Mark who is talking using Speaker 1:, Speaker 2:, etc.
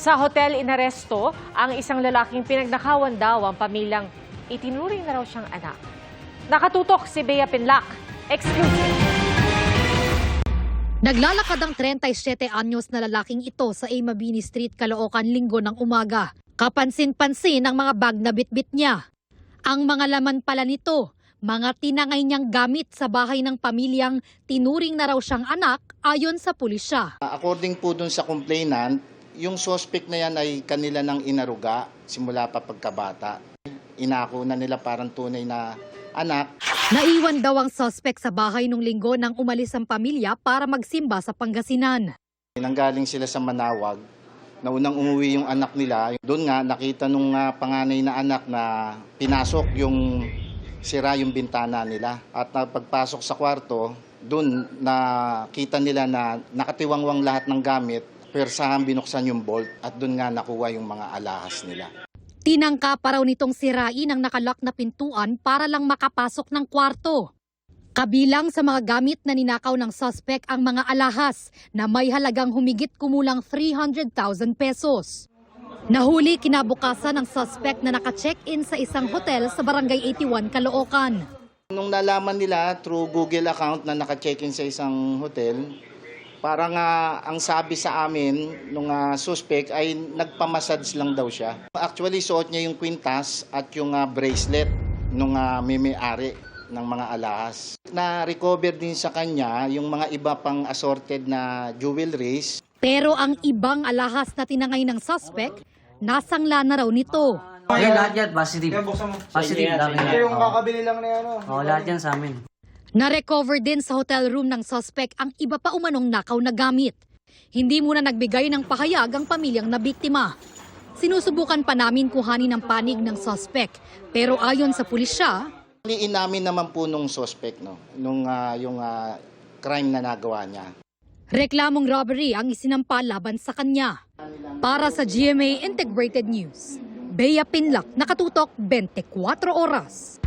Speaker 1: Sa hotel inaresto ang isang lalaking pinagnakawan daw ang pamilyang itinuring na raw siyang anak. Nakatutok si Bea Pinlac. Exclusive.
Speaker 2: Naglalakad ang 37 anyos na lalaking ito sa A. Mabini Street, Caloocan, Linggo ng umaga. Kapansin-pansin ang mga bag na bitbit niya. Ang mga laman pala nito, mga tinangay niyang gamit sa bahay ng pamilyang tinuring na raw siyang anak ayon sa pulisya.
Speaker 3: According po dun sa complainant, yung suspect na yan ay kanila ng inaruga simula pa pagkabata. Inako na nila parang tunay na anak.
Speaker 2: Naiwan daw ang suspect sa bahay nung Linggo nang umalis ang pamilya para magsimba sa Pangasinan.
Speaker 3: Nanggaling sila sa Manawag, na unang umuwi yung anak nila. Doon nga nakita nung panganay na anak na pinasok yung sira yung bintana nila. At pagpasok sa kwarto, doon nakita nila na nakatiwangwang lahat ng gamit. Persahan binuksan yung bolt at doon nga nakuha yung mga alahas nila.
Speaker 2: Tinangka pa raw nitong sirain ang nakalak na pintuan para lang makapasok ng kwarto. Kabilang sa mga gamit na ninakaw ng suspect ang mga alahas na may halagang humigit kumulang 300,000 pesos. Nahuli kinabukasan ng suspect na naka-check-in sa isang hotel sa Barangay 81, Caloocan.
Speaker 3: Nung nalaman nila through Google account na naka-check-in sa isang hotel, parang ang sabi sa amin nung suspect ay nagpamassage lang daw siya. Actually, suot niya yung kwintas at yung bracelet nung may-ari ng mga alahas. Na-recover din sa kanya yung mga iba pang assorted na jewelries.
Speaker 2: Pero ang ibang alahas na tinangay ng suspect, nasangla na raw nito.
Speaker 4: Lahat yan, positive. Positive lang yan.
Speaker 5: Yung kakabili lang na yan.
Speaker 4: Lahat yan sa amin.
Speaker 2: Na-recover din sa hotel room ng suspect ang iba pa umanong nakaw na gamit. Hindi muna nagbigay ng pahayag ang pamilyang nabiktima. Sinusubukan pa namin kuhanin ang panig ng suspect. Pero ayon sa pulisya,
Speaker 3: Inamin naman po nung suspect yung crime na nagawa niya.
Speaker 2: reklamong robbery ang isinampa laban sa kanya. Para sa GMA Integrated News, Bea Pinlac, nakatutok 24 oras.